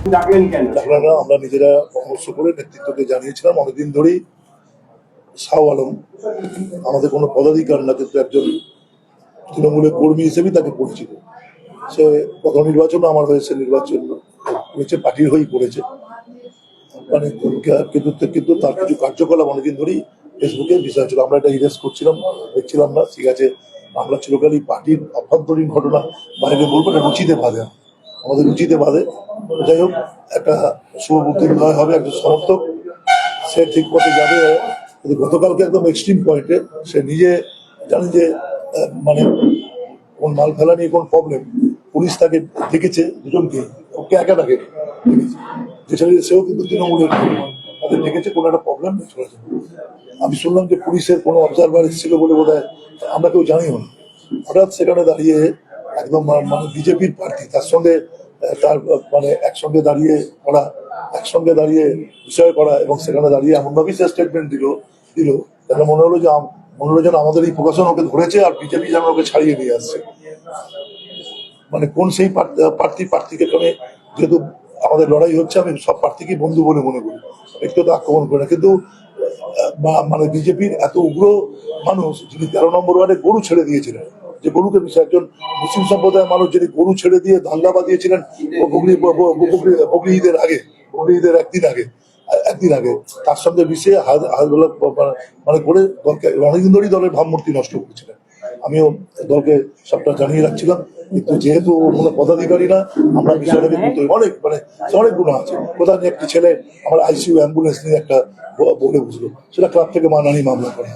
ডাকলাম না, আমরা নিজেরা পরামর্শ করে নেতৃত্বকে জানিয়েছিলাম। অনেকদিন ধরেই শাহ আলম আমাদের কোনো পদাধিকার না, কিন্তু একজন তৃণমূলের কর্মী হিসেবেই তাকে পরিচিত। সে গত নির্বাচন আমার হয়েছে, নির্বাচন করেছে, পার্টির হয়েই করেছে, মানে কিন্তু তার কিছু কার্যকলাপ অনেকদিন ধরেই ফেসবুকে বিষয় ছিল। আমরা এটা ইরেজ করছিলাম, দেখছিলাম না, ঠিক আছে। আমরা চিরকালই পার্টির অভ্যন্তরীণ ঘটনা বাইরে বলবো, এটা রুচিতে বাঁধে, আমাদের রুচিতে বাঁধে। যাই হোক, একটা শুভবুদ্ধির উদয় হবে, একজন সমর্থক, সে ঠিক পথে যাবে। কিন্তু গতকালকে একদম এক্সট্রিম পয়েন্টে সে নিজে জানে যে মানে কোন মাল ফেলা নিয়ে কোন প্রবলেম, পুলিশ তাকে ডেকেছে, দুজনকে, ওকে একা তাকে ডেকেছে, যেখানে সেও কিন্তু তৃণমূলের তাদের ডেকেছে কোনো একটা প্রবলেম চলে যাবে। আমি শুনলাম যে পুলিশের কোনো অবজারভার এসেছিল বলে বোধ হয়, আমরা কেউ জানিও না। হঠাৎ সেখানে দাঁড়িয়ে একদম মানে বিজেপির প্রার্থী, তার সঙ্গে তার মানে একসঙ্গে দাঁড়িয়ে করা, একসঙ্গে দাঁড়িয়ে বিষয় করা, এবং সেখানে দাঁড়িয়ে এমনভাবেই সে স্টেটমেন্ট দিল তাহলে মনে হলো যেন আমাদের এই প্রকাশন ওকে ধরেছে আর বিজেপি যেন ওকে ছাড়িয়ে নিয়ে আসছে। মানে কোন সেই প্রার্থীকে আমি, যেহেতু আমাদের লড়াই হচ্ছে, আমি সব প্রার্থীকে বন্ধু বলে মনে করি, ব্যক্তিগত আক্রমণ করে না, কিন্তু মানে বিজেপির এত উগ্র মানুষ, যিনি 13 নম্বর ওয়ার্ডে গরু ছেড়ে দিয়েছিলেন, যে গরুকে বিষয়, একজন মুসলিম সম্প্রদায়ের মানুষ যিনি গরু ছেড়ে দিয়ে দাঙ্গা বাঁধিয়েছিলেন বকরি ঈদের আগে, বকরি ঈদের একদিন আগে তার সঙ্গে মিশিয়ে মানে করে দলকে অনেকদিন ধরেই দলের ভাবমূর্তি নষ্ট করেছিলেন। আমিও দলকে সবটা জানিয়ে রাখছিলাম, কিন্তু যেহেতু কোনো পদাধিকারী না, আমরা বিষয়টাকে অনেক অনেক গুণ আছে। কোথাও একটি ছেলে আমার আইসিইউ অ্যাম্বুলেন্স নিয়ে একটা বলে বুঝলো, সেটা ক্লাব থেকে মানহানি মামলা করে।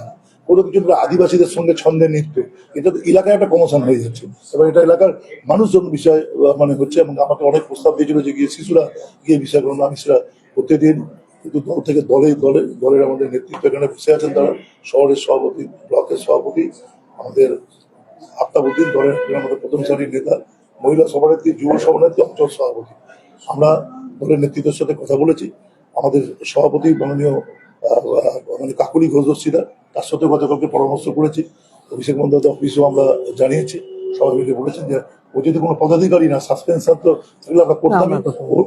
কোনো কিছু আদিবাসীদের সঙ্গে ছন্দে নৃত্য, এটা তো এলাকায় একটা কমোশন হয়ে যাচ্ছে, এবং এটা এলাকার মানুষজন বিষয় মানে হচ্ছে। এবং আমাকে অনেক প্রস্তাব দিয়েছিল যে গিয়ে শিশুরা গিয়ে বিষয়গুলো, আমি সেটা করতে দিন। কিন্তু দল থেকে দলের আমাদের নেতৃত্ব এখানে বসে আছেন, তারা শহরের সভাপতি, ব্লকের সভাপতি, আমাদের আফতাবুদ্দিন দলের আমাদের প্রথম সারির নেতা, মহিলা সভানেত্রী, যুব সভানেত্রী, অঞ্চল সভাপতি। আমরা দলের নেতৃত্বের সাথে কথা বলেছি। আমাদের সভাপতি মাননীয় মানে কাকুলি ঘোষদর্শিদা, তার সাথে গতকালকে পরামর্শ করেছি। অভিষেক বন্দ্যোপাধ্যায় অফিসেও আমরা জানিয়েছি, সবাই মিলে বলেছেন যে ও যদি কোনো পদাধিকারী না, সাসপেনশন তো সেগুলো আমরা করতাম।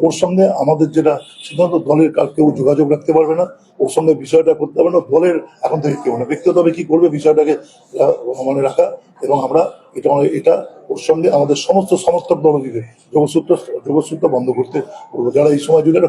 ওর সঙ্গে আমাদের যেটা সিদ্ধান্ত, দলের কেউ যোগাযোগ রাখতে পারবে না, ওর সঙ্গে বিষয়টা করতে পারবে না, দলের এখন থেকে কেউ না। ব্যক্তিগতভাবে কি করবে বিষয়টাকে মনে রাখা, এবং আমরা এটা ওর সঙ্গে আমাদের সমস্ত সমর্থক দল দিতে যোগসূত্র বন্ধ করতে বলবো, যারা এই সময় জুড়ে